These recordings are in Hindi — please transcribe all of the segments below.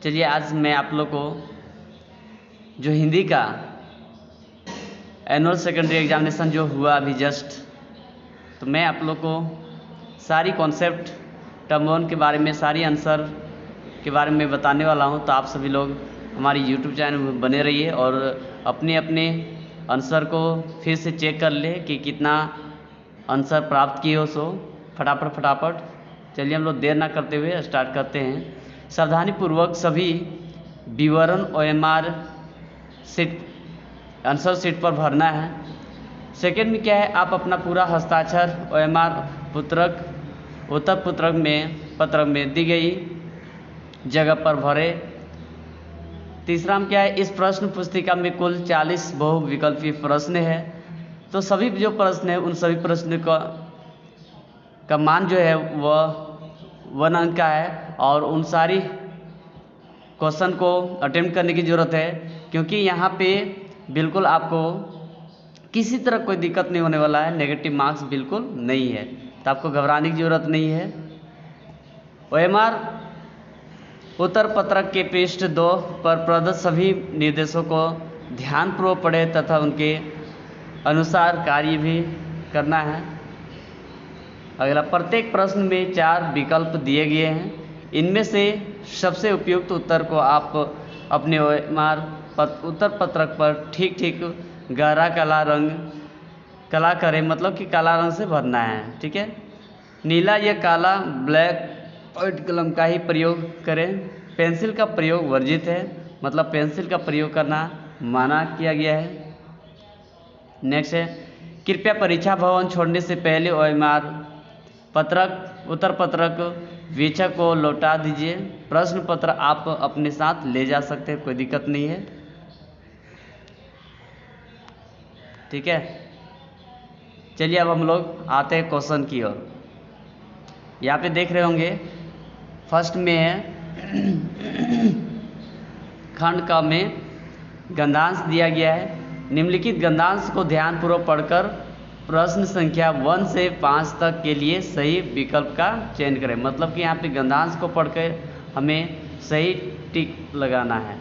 चलिए आज मैं आप लोग को जो हिंदी का एनुअल सेकेंडरी एग्जामिनेशन जो हुआ अभी जस्ट, तो मैं आप लोग को सारी कॉन्सेप्ट टर्म 1 के बारे में, सारी आंसर के बारे में बताने वाला हूं। तो आप सभी लोग हमारी यूट्यूब चैनल में बने रहिए और अपने अपने आंसर को फिर से चेक कर ले कि कितना आंसर प्राप्त किए हो। सो फटाफट चलिए हम लोग देर ना करते हुए स्टार्ट करते हैं। सावधानीपूर्वक सभी विवरण OMR सीट आंसर सीट पर भरना है। सेकेंड में क्या है, आप अपना पूरा हस्ताक्षर OMR उत्तर पत्रक में दी गई जगह पर भरे। तीसरा में क्या है, इस प्रश्न पुस्तिका में कुल 40 बहुविकल्पीय प्रश्न है। तो सभी जो प्रश्न है उन सभी प्रश्न का मान जो है वह 1 अंक का है और उन सारी क्वेश्चन को अटेम्प्ट करने की ज़रूरत है, क्योंकि यहाँ पे बिल्कुल आपको किसी तरह कोई दिक्कत नहीं होने वाला है। नेगेटिव मार्क्स बिल्कुल नहीं है, तो आपको घबराने की ज़रूरत नहीं है। OMR उत्तर पत्रक के पृष्ठ 2 पर प्रदत्त सभी निर्देशों को ध्यानपूर्वक पढ़ें तथा उनके अनुसार कार्य भी करना है। अगला, प्रत्येक प्रश्न में 4 विकल्प दिए गए हैं। इनमें से सबसे उपयुक्त उत्तर को आप अपने OMR उत्तर पत्रक पर ठीक गहरा कला करें, मतलब कि काला रंग से भरना है। ठीक है, नीला या काला ब्लैक व्हाइट कलम का ही प्रयोग करें। पेंसिल का प्रयोग वर्जित है, मतलब पेंसिल का प्रयोग करना मना किया गया है। नेक्स्ट है, कृपया परीक्षा भवन छोड़ने से पहले OMR उत्तर पत्रक वीक्षक को लौटा दीजिए। प्रश्न पत्र आप अपने साथ ले जा सकते हैं, कोई दिक्कत नहीं है। ठीक है, चलिए अब हम लोग आते हैं क्वेश्चन की ओर। यहाँ पे देख रहे होंगे फर्स्ट में है खंड क में गंधांश दिया गया है। निम्नलिखित गंधांश को ध्यानपूर्वक पढ़कर प्रश्न संख्या 1 से 5 तक के लिए सही विकल्प का चयन करें। मतलब कि यहाँ पे गंधांश को पढ़कर हमें सही टिक लगाना है।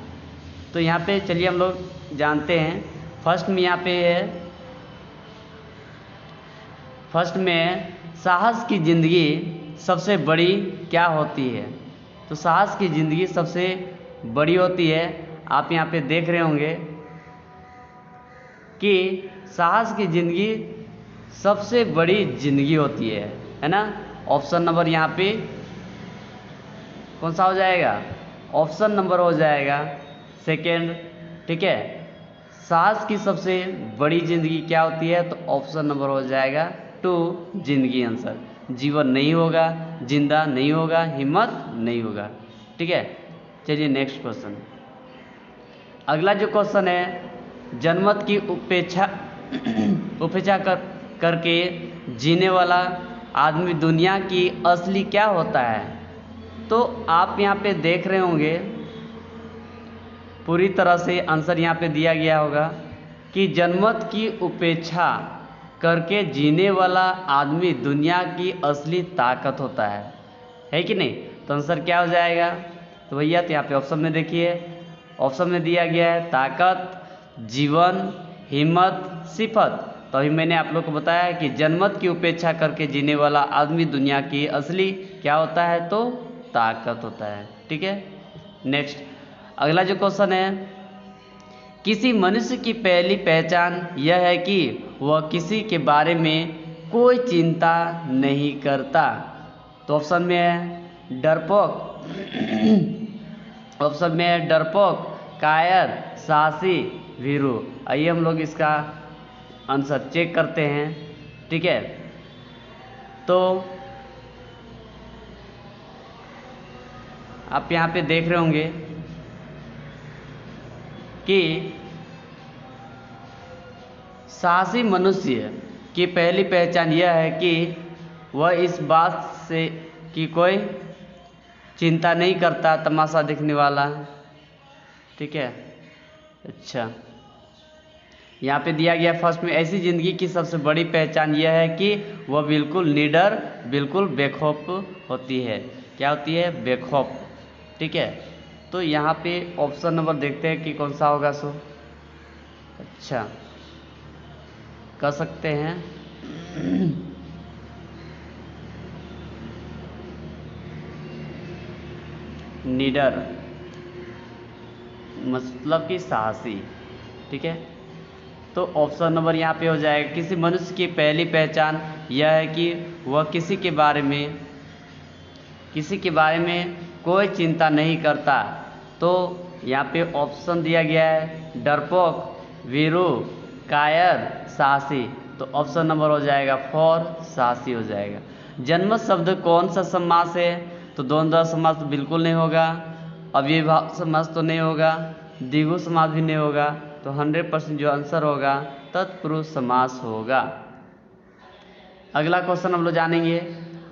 तो यहाँ पे चलिए हम लोग जानते हैं। फर्स्ट में यहाँ पे है, फर्स्ट में साहस की ज़िंदगी सबसे बड़ी क्या होती है। तो साहस की ज़िंदगी सबसे बड़ी होती है। आप यहाँ पे देख रहे होंगे कि साहस की ज़िंदगी सबसे बड़ी ज़िंदगी होती है ना। ऑप्शन नंबर यहाँ पे कौन सा हो जाएगा? ऑप्शन नंबर हो जाएगा सेकेंड। ठीक है, साहस की सबसे बड़ी ज़िंदगी क्या होती है? तो ऑप्शन नंबर हो जाएगा 2 जिंदगी। आंसर जीवन नहीं होगा, जिंदा नहीं होगा, हिम्मत नहीं होगा। ठीक है, चलिए नेक्स्ट क्वेश्चन। अगला जो क्वेश्चन है, जनमत की उपेक्षा करके जीने वाला आदमी दुनिया की असली क्या होता है? तो आप यहाँ पे देख रहे होंगे पूरी तरह से आंसर यहाँ पे दिया गया होगा कि जनमत की उपेक्षा करके जीने वाला आदमी दुनिया की असली ताकत होता है कि नहीं? तो आंसर क्या हो जाएगा? तो भैया तो यहाँ पे ऑप्शन में देखिए, ऑप्शन में दिया गया है ताकत, जीवन, हिम्मत, सिफत। तो अभी मैंने आप लोग को बताया कि जनमत की उपेक्षा करके जीने वाला आदमी दुनिया की असली क्या होता है? तो ताकत होता है। ठीक है, नेक्स्ट अगला जो क्वेश्चन है, किसी मनुष्य की पहली पहचान यह है कि वह किसी के बारे में कोई चिंता नहीं करता। तो ऑप्शन में है डरपोक ऑप्शन में है डरपोक, कायर, साहसी, भीरू। आइए हम लोग इसका आंसर चेक करते हैं। ठीक है, तो आप यहाँ पे देख रहे होंगे कि साहसी मनुष्य की पहली पहचान यह है कि वह इस बात से कि कोई चिंता नहीं करता, तमाशा देखने वाला। ठीक है, अच्छा यहाँ पे दिया गया फर्स्ट में, ऐसी ज़िंदगी की सबसे बड़ी पहचान यह है कि वह बिल्कुल निडर, बिल्कुल बेखौफ होती है। क्या होती है? बेखौफ। ठीक है, तो यहाँ पे ऑप्शन नंबर देखते हैं कि कौन सा होगा सो। अच्छा, कर सकते हैं। नीडर मतलब कि साहसी, ठीक है। तो ऑप्शन नंबर यहाँ पे हो जाएगा, किसी मनुष्य की पहली पहचान यह है कि वह किसी के बारे में कोई चिंता नहीं करता। तो यहाँ पे ऑप्शन दिया गया है डरपोक, वीरू, कायर, साहसी। तो ऑप्शन नंबर हो जाएगा 4 साहसी हो जाएगा। जन्मत शब्द कौन सा समास है? तो द्वंद्व समास तो बिल्कुल नहीं होगा, अव्ययभाव समास तो नहीं होगा, द्विगु समास भी नहीं होगा। तो 100% जो आंसर होगा तत्पुरुष समास होगा। अगला क्वेश्चन हम लोग जानेंगे,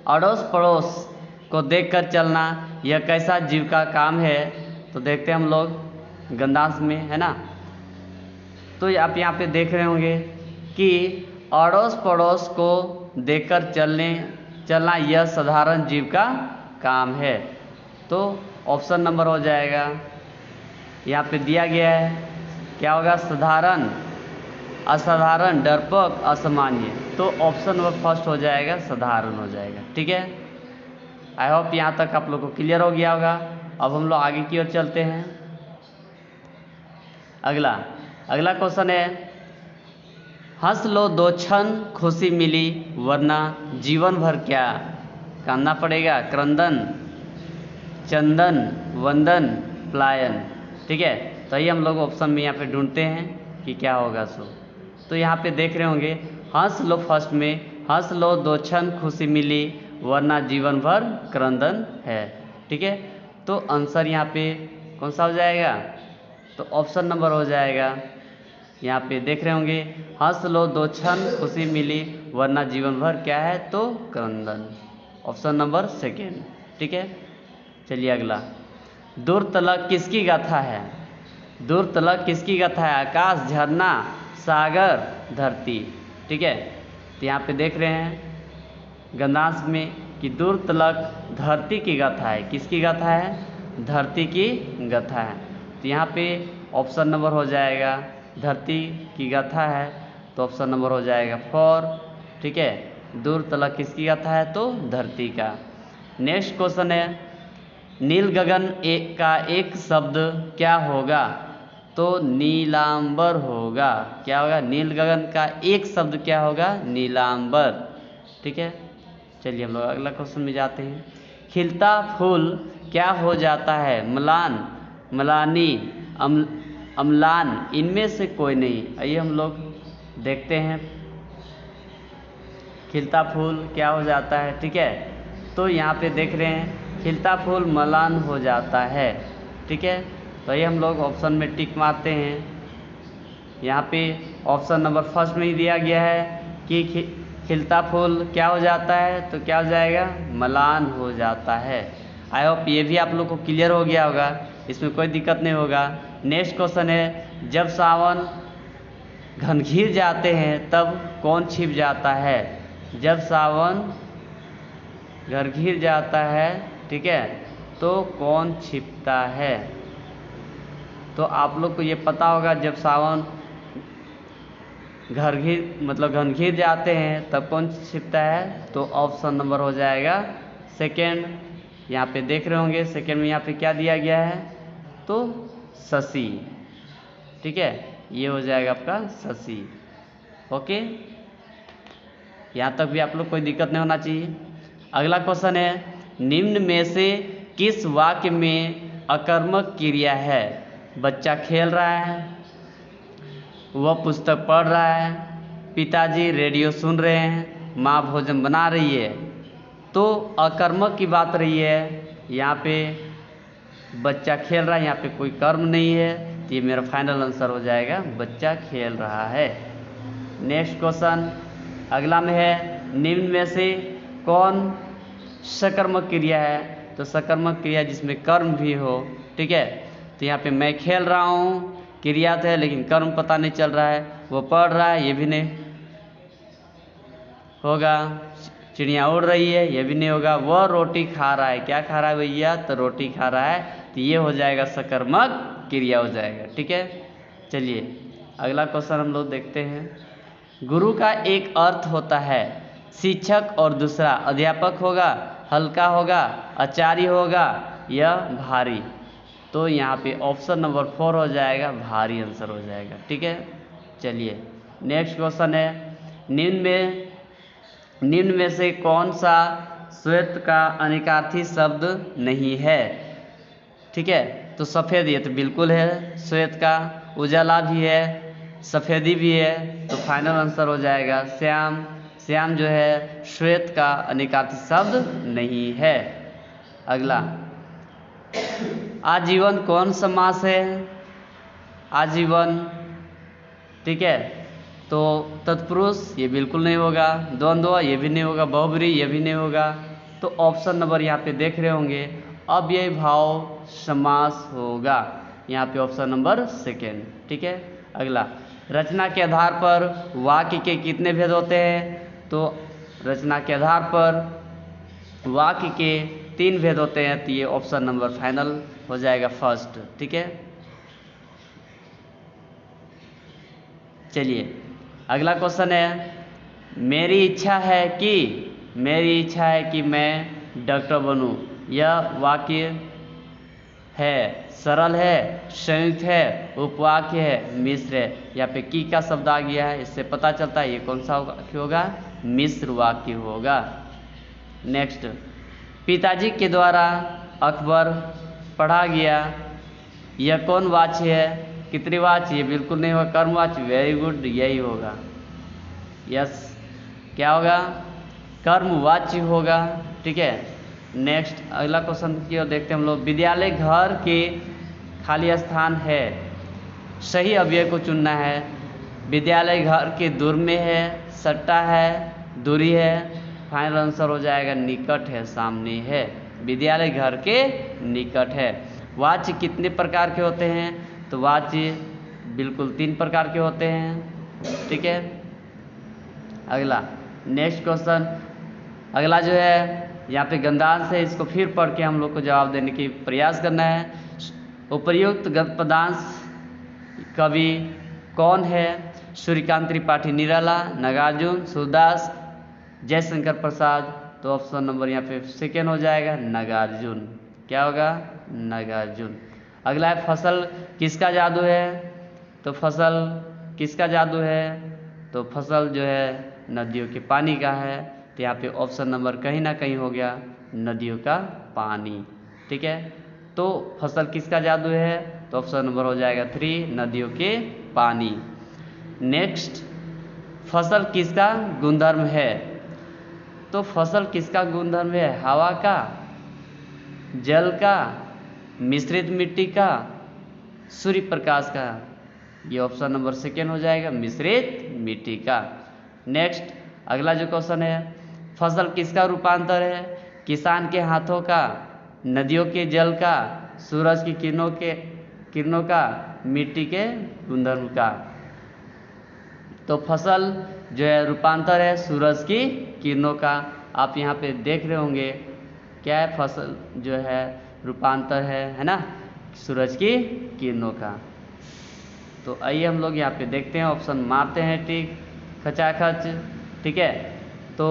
अड़ोस पड़ोस को देखकर चलना यह कैसा जीव का काम है? तो देखते हैं हम लोग गंधांश में, है ना। तो आप यहाँ पे देख रहे होंगे कि अड़ोस पड़ोस को देखकर चलना यह साधारण जीव का काम है। तो ऑप्शन नंबर हो जाएगा, यहाँ पे दिया गया है क्या होगा, साधारण, असाधारण, डरपोक, असामान्य। तो ऑप्शन नंबर फर्स्ट हो जाएगा, साधारण हो जाएगा, ठीक है। आई होप यहाँ तक आप लोग को क्लियर हो गया होगा। अब हम लोग आगे की ओर चलते हैं। अगला क्वेश्चन है, हंस लो दो क्षण खुशी मिली वरना जीवन भर क्या कामना पड़ेगा? क्रंदन, चंदन, वंदन, पलायन, ठीक है। तो ये हम लोग ऑप्शन में यहाँ पे ढूंढते हैं कि क्या होगा सो। तो यहाँ पे देख रहे होंगे, हंस लो फर्स्ट में, हंस लो दो क्षण खुशी मिली वरना जीवन भर क्रंदन है, ठीक है। तो आंसर यहाँ पे कौन सा हो जाएगा? तो ऑप्शन नंबर हो जाएगा, यहाँ पे देख रहे होंगे, हंस लो दो क्षण खुशी मिली वरना जीवन भर क्या है? तो क्रंदन, ऑप्शन नंबर सेकेंड, ठीक है। चलिए अगला, दूरतलक किसकी गाथा है? दूरतलक किसकी गाथा है? आकाश, झरना, सागर, धरती, ठीक है। तो यहाँ पे देख रहे हैं गंधांश में कि दूरतलक धरती की गाथा है। किसकी गाथा है? धरती की गाथा है। तो यहाँ पे ऑप्शन नंबर हो जाएगा, धरती की गाथा है, तो ऑप्शन नंबर हो जाएगा 4, ठीक है। दूरतलक किसकी गाथा है? तो धरती का। नेक्स्ट क्वेश्चन है, नील गगन का एक शब्द क्या होगा? तो नीलांबर होगा। क्या होगा? नील गगन का एक शब्द क्या होगा? नीलांबर, ठीक है। चलिए हम लोग अगला क्वेश्चन में जाते हैं, खिलता फूल क्या हो जाता है? म्लान, म्लानी, अम्लान, इनमें से कोई नहीं। आइए हम लोग देखते हैं खिलता फूल क्या हो जाता है, ठीक है। तो यहाँ पे देख रहे हैं खिलता फूल म्लान हो जाता है, ठीक है। तो ये हम लोग ऑप्शन में टिक मारते हैं। यहाँ पे ऑप्शन नंबर फर्स्ट में ही दिया गया है कि खिलता फूल क्या हो जाता है? तो क्या हो जाएगा? म्लान हो जाता है। आई होप ये भी आप लोग को क्लियर हो गया होगा, इसमें कोई दिक्कत नहीं होगा। नेक्स्ट क्वेश्चन है, जब सावन घनघिर जाते हैं तब कौन छिप जाता है? जब सावन घनघिर जाता है, ठीक है, तो कौन छिपता है? तो आप लोग को ये पता होगा, जब सावन घनघिर जाते हैं तब कौन छिपता है? तो ऑप्शन नंबर हो जाएगा सेकेंड। यहाँ पे देख रहे होंगे सेकेंड में यहाँ पे क्या दिया गया है? तो शशि, ठीक है, ये हो जाएगा आपका शशि। ओके, यहाँ तक भी आप लोग कोई दिक्कत नहीं होना चाहिए। अगला क्वेश्चन है, निम्न में से किस वाक्य में अकर्मक क्रिया है? बच्चा खेल रहा है, वह पुस्तक पढ़ रहा है, पिताजी रेडियो सुन रहे हैं, माँ भोजन बना रही है। तो अकर्मक की बात रही है, यहाँ पे बच्चा खेल रहा है, यहाँ पे कोई कर्म नहीं है, तो ये मेरा फाइनल आंसर हो जाएगा, बच्चा खेल रहा है। नेक्स्ट क्वेश्चन अगला में है, निम्न में से कौन सकर्मक क्रिया है? तो सकर्मक क्रिया जिसमें कर्म भी हो, ठीक है। तो यहाँ पे मैं खेल रहा हूँ, क्रिया तो है लेकिन कर्म पता नहीं चल रहा है। वो पढ़ रहा है, ये भी नहीं होगा। चिड़िया उड़ रही है, ये भी नहीं होगा। वह रोटी खा रहा है, क्या खा रहा है भैया? तो रोटी खा रहा है, तो ये हो जाएगा सकर्मक क्रिया हो जाएगा। ठीक है, चलिए अगला क्वेश्चन हम लोग देखते हैं। गुरु का एक अर्थ होता है शिक्षक और दूसरा अध्यापक होगा, हल्का होगा, आचार्य होगा या भारी। तो यहाँ पे ऑप्शन नंबर 4 हो जाएगा, भारी आंसर हो जाएगा। ठीक है, चलिए नेक्स्ट क्वेश्चन है, निम्न में से कौन सा श्वेत का अनिकार्थी शब्द नहीं है। ठीक है, तो सफ़ेद ये तो बिल्कुल है श्वेत का, उजाला भी है, सफ़ेदी भी है, तो फाइनल आंसर हो जाएगा श्याम। श्याम जो है श्वेत का अनिकार्थी शब्द नहीं है। अगला, आजीवन कौन समास है। आजीवन, ठीक है, तो तत्पुरुष ये बिल्कुल नहीं होगा, द्वंद्व ये भी नहीं होगा, बहुब्री ये भी नहीं होगा। तो ऑप्शन नंबर यहाँ पे देख रहे होंगे, अव्ययी भाव समास होगा, यहाँ पे ऑप्शन नंबर 2। ठीक है, अगला, रचना के आधार पर वाक्य के कितने भेद होते हैं। तो रचना के आधार पर वाक्य के 3 भेद होते हैं, तो ये ऑप्शन नंबर फाइनल हो जाएगा फर्स्ट। ठीक है, चलिए अगला क्वेश्चन है, मेरी इच्छा है कि मैं डॉक्टर बनूं। यह वाक्य है, सरल है, संयुक्त है, उपवाक्य है, मिश्र है। यहाँ पे की का शब्द आ गया है, इससे पता चलता है ये कौन सा वाक्य होगा, मिश्र वाक्य होगा। नेक्स्ट, पिताजी के द्वारा अकबर पढ़ा गया, यह कौन वाच्य है। कितृवाच्य ये बिल्कुल नहीं होगा, कर्मवाच्य, वेरी गुड, यही होगा। यस, क्या होगा, कर्मवाच्य होगा। ठीक है, नेक्स्ट अगला क्वेश्चन की ओर देखते हैं हम लोग। विद्यालय घर के खाली स्थान है, सही अव्यय को चुनना है। विद्यालय घर के दूर में है, सट्टा है, दूरी है, फाइनल आंसर हो जाएगा निकट है, सामने है। विद्यालय घर के निकट है। वाच्य कितने प्रकार के होते हैं। तो वाच्य बिल्कुल 3 प्रकार के होते हैं। ठीक है, अगला नेक्स्ट क्वेश्चन, अगला जो है यहाँ पे गंधांश है, इसको फिर पढ़ के हम लोग को जवाब देने की प्रयास करना है। उपर्युक्त गद्यपदांश कवि कौन है। सूर्यकांत त्रिपाठी निराला, नागार्जुन, सूरदास, जयशंकर प्रसाद। तो ऑप्शन नंबर यहाँ पे 2 हो जाएगा, नागार्जुन। क्या होगा, नागार्जुन। अगला है, फसल किसका जादू है। तो फसल किसका जादू है। तो फसल जो है नदियों के पानी का है। तो यहाँ पे ऑप्शन नंबर कहीं ना कहीं हो गया, नदियों का पानी। ठीक है, तो फसल किसका जादू है। तो ऑप्शन नंबर हो जाएगा 3, नदियों के पानी। नेक्स्ट, फसल किसका गुणधर्म है। तो फसल किसका गुणधर्म है, हवा का, जल का, मिश्रित मिट्टी का, सूर्य प्रकाश का। ये ऑप्शन नंबर 2 हो जाएगा, मिश्रित मिट्टी का। नेक्स्ट अगला जो क्वेश्चन है, फसल किसका रूपांतर है। किसान के हाथों का, नदियों के जल का, सूरज की किरणों का, मिट्टी के गुणधर्म का। तो फसल जो है रूपांतर है सूरज की किरणों का। आप यहाँ पे देख रहे होंगे क्या है, फसल जो है रूपांतर है ना, सूरज की किरणों का। तो आइए हम लोग यहाँ पे देखते हैं, ऑप्शन मारते हैं टिक खचाखच। ठीक है, तो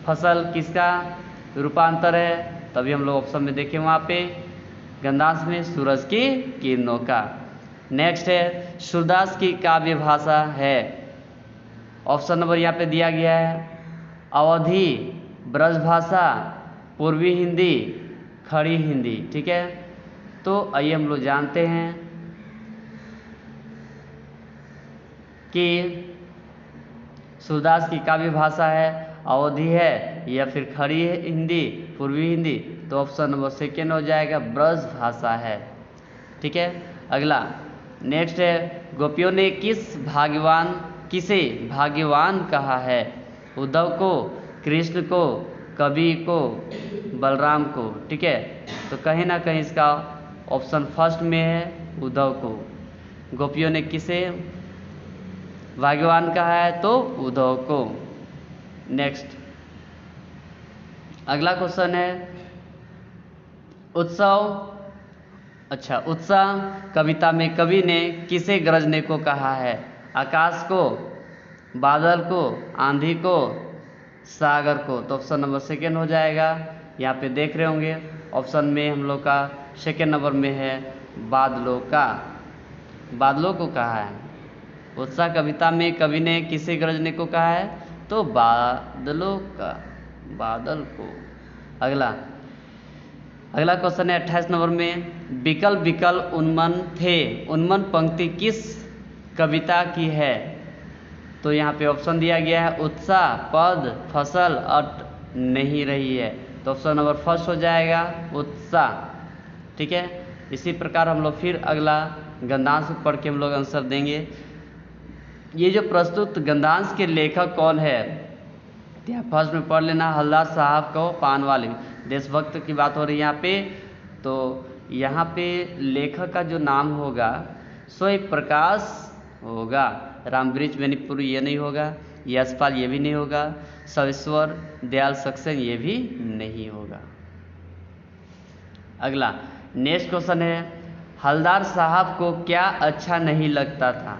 फसल किसका रूपांतर है, तभी हम लोग ऑप्शन में देखें वहाँ पे गंधांश में सूरज की किरणों का। नेक्स्ट है, सूरदास की काव्य भाषा है। ऑप्शन नंबर यहाँ पे दिया गया है, अवधी, ब्रजभाषा, पूर्वी हिंदी, खड़ी हिंदी। ठीक है, तो आइए हम लोग जानते हैं कि सूरदास की काव्य भाषा है, अवधी है या फिर खड़ी हिंदी, पूर्वी हिंदी। तो ऑप्शन नंबर 2 हो जाएगा, ब्रज भाषा है। ठीक है, अगला नेक्स्ट है, गोपियों ने किसे भाग्यवान कहा है। उद्धव को, कृष्ण को, कबीर को, बलराम को। ठीक है, तो कहीं ना कहीं इसका ऑप्शन फर्स्ट में है, उद्धव को। गोपियों ने किसे भाग्यवान कहा है, तो उद्धव को। नेक्स्ट अगला क्वेश्चन है, उत्सव अच्छा, उत्साह कविता में कवि ने किसे गरजने को कहा है? आकाश को, बादल को, आंधी को, सागर को? तो ऑप्शन नंबर सेकेंड हो जाएगा। यहाँ पे देख रहे होंगे ऑप्शन में हम लोग का सेकेंड नंबर में है बादलों का, बादलों को कहा है। उत्साह कविता में कवि ने किसे गरजने को कहा है? तो बादलों का, बादल को। अगला क्वेश्चन है 28 नंबर में, विकल विकल उन्मन थे, उन्मन पंक्ति किस कविता की है? तो यहाँ पे ऑप्शन दिया गया है उत्साह, पद, फसल, अट नहीं रही है। तो ऑप्शन नंबर फर्स्ट हो जाएगा उत्साह। ठीक है, इसी प्रकार हम लोग फिर अगला गंधांश पढ़ के हम लोग आंसर देंगे। ये जो प्रस्तुत गंधांश के लेखक कौन है? क्या फर्स्ट में पढ़ लेना, हलदार साहब को पान वाले, देशभक्त की बात हो रही है यहाँ पे। तो यहाँ पे लेखक का जो नाम होगा स्वयं प्रकाश होगा, रामवृक्ष बेनीपुरी ये नहीं होगा, यशपाल ये भी नहीं होगा, सवेश्वर दयाल सक्सेना ये भी नहीं होगा। अगला नेक्स्ट क्वेश्चन है, हलदार साहब को क्या अच्छा नहीं लगता था?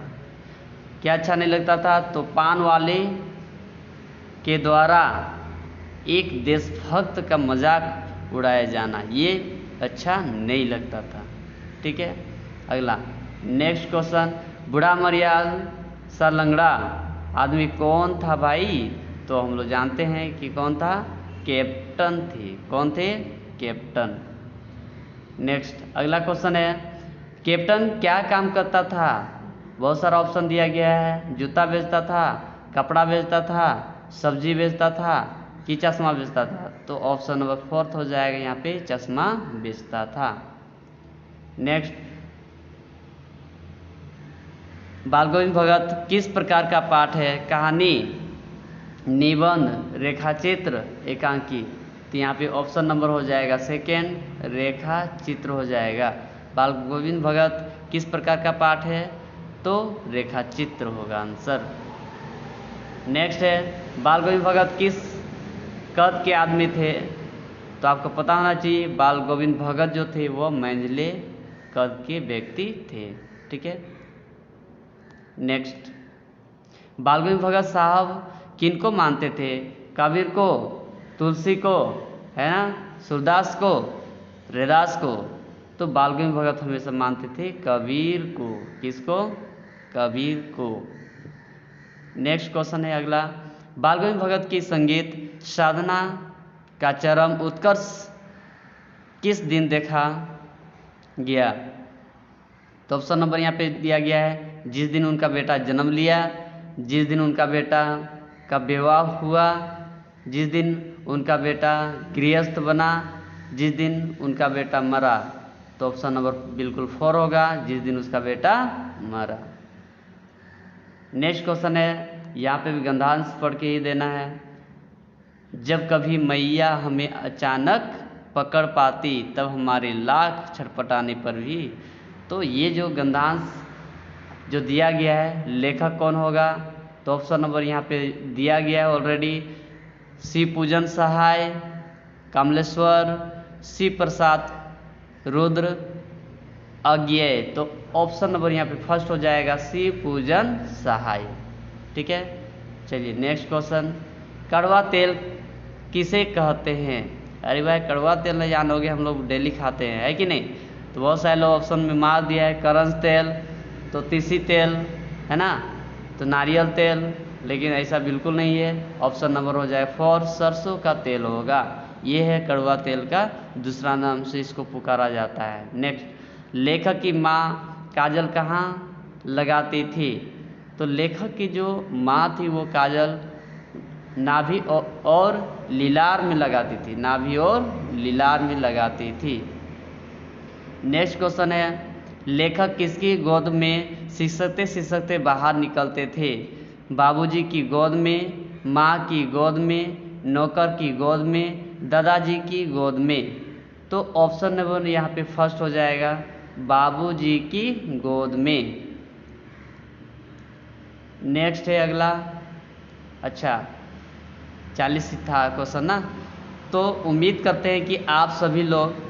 क्या अच्छा नहीं लगता था? तो पान वाले के द्वारा एक देशभक्त का मजाक उड़ाया जाना ये अच्छा नहीं लगता था। ठीक है, अगला नेक्स्ट क्वेश्चन, बुढ़ा मरियाल सा लंगड़ा आदमी कौन था भाई? तो हम लोग जानते हैं कि कौन था, कैप्टन थे। कौन थे? कैप्टन। नेक्स्ट अगला क्वेश्चन है, कैप्टन क्या काम करता था? बहुत सारा ऑप्शन दिया गया है, जूता बेचता था, कपड़ा बेचता था, सब्जी बेचता था कि चश्मा बेचता था? तो ऑप्शन नंबर फोर्थ हो जाएगा, यहाँ पे चश्मा बेचता था। नेक्स्ट, बाल गोविंद भगत किस प्रकार का पाठ है? कहानी, निबंध, रेखाचित्र, एकांकी? तो यहाँ पे ऑप्शन नंबर हो जाएगा सेकेंड, रेखा चित्र हो जाएगा। बाल गोविंद भगत किस प्रकार का पाठ है? तो रेखा चित्र होगा आंसर। नेक्स्ट है, बाल गोविंद भगत किस कद के आदमी थे? तो आपको पता होना चाहिए बाल गोविंद भगत जो थे वो मंझले कद के व्यक्ति थे। ठीक है, नेक्स्ट, बाल गोविंद भगत साहब किनको मानते थे? कबीर को, तुलसी को, है ना, सूरदास को, रैदास को? तो बाल गोविंद भगत हमेशा मानते थे कबीर को। किसको? कबीर को। नेक्स्ट क्वेश्चन है अगला, बाल गोविंद भगत की संगीत साधना का चरम उत्कर्ष किस दिन देखा गया? तो ऑप्शन नंबर यहाँ पे दिया गया है, जिस दिन उनका बेटा जन्म लिया, जिस दिन उनका बेटा का विवाह हुआ, जिस दिन उनका बेटा गृहस्थ बना, जिस दिन उनका बेटा मरा। तो ऑप्शन नंबर बिल्कुल 4 होगा, जिस दिन उसका बेटा मरा। नेक्स्ट क्वेश्चन है, यहाँ पे भी गंधांश पढ़ के ही देना है, जब कभी मैया हमें अचानक पकड़ पाती तब हमारे लाख छटपटाने पर भी। तो ये जो गंधांश जो दिया गया है लेखक कौन होगा? तो ऑप्शन नंबर यहाँ पे दिया गया है ऑलरेडी, शिव पूजन सहाय, कमलेश्वर, शिव प्रसाद रुद्र, अज्ञेय। तो ऑप्शन नंबर यहाँ पे फर्स्ट हो जाएगा, शिव पूजन सहाय। ठीक है, चलिए नेक्स्ट क्वेश्चन, कड़वा तेल किसे कहते हैं? अरे भाई कड़वा तेल नहीं जानोगे, हम लोग डेली खाते हैं, है कि नहीं? तो बहुत सारे लोग ऑप्शन में मार दिया है, करंज तेल, तो तीसी तेल, है ना, तो नारियल तेल, लेकिन ऐसा बिल्कुल नहीं है। ऑप्शन नंबर हो जाए 4, सरसों का तेल होगा। ये है कड़वा तेल का दूसरा नाम से इसको पुकारा जाता है। नेक्स्ट, लेखक की माँ काजल कहाँ लगाती थी? तो लेखक की जो माँ थी वो काजल नाभि और लीलार में लगाती थी, नाभि और लीलार में लगाती थी। नेक्स्ट क्वेश्चन है, लेखक किसकी गोद में सिसकते सिसकते बाहर निकलते थे? बाबूजी की गोद में, माँ की गोद में, नौकर की गोद में, दादाजी की गोद में? तो ऑप्शन नंबर यहाँ पे फर्स्ट हो जाएगा, बाबूजी की गोद में। नेक्स्ट है अगला, अच्छा 40 था क्वेश्चन ना, तो उम्मीद करते हैं कि आप सभी लोग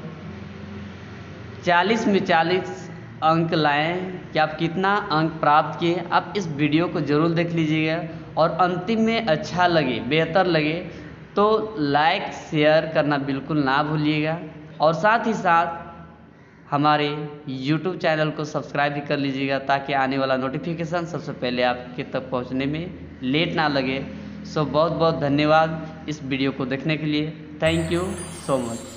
40 में 40 अंक लाएं कि आप कितना अंक प्राप्त किए। आप इस वीडियो को ज़रूर देख लीजिएगा और अंतिम में अच्छा लगे, बेहतर लगे तो लाइक शेयर करना बिल्कुल ना भूलिएगा और साथ ही साथ हमारे YouTube चैनल को सब्सक्राइब भी कर लीजिएगा ताकि आने वाला नोटिफिकेशन सबसे पहले आपके तक पहुंचने में लेट ना लगे। सो बहुत बहुत धन्यवाद इस वीडियो को देखने के लिए। Thank you so much.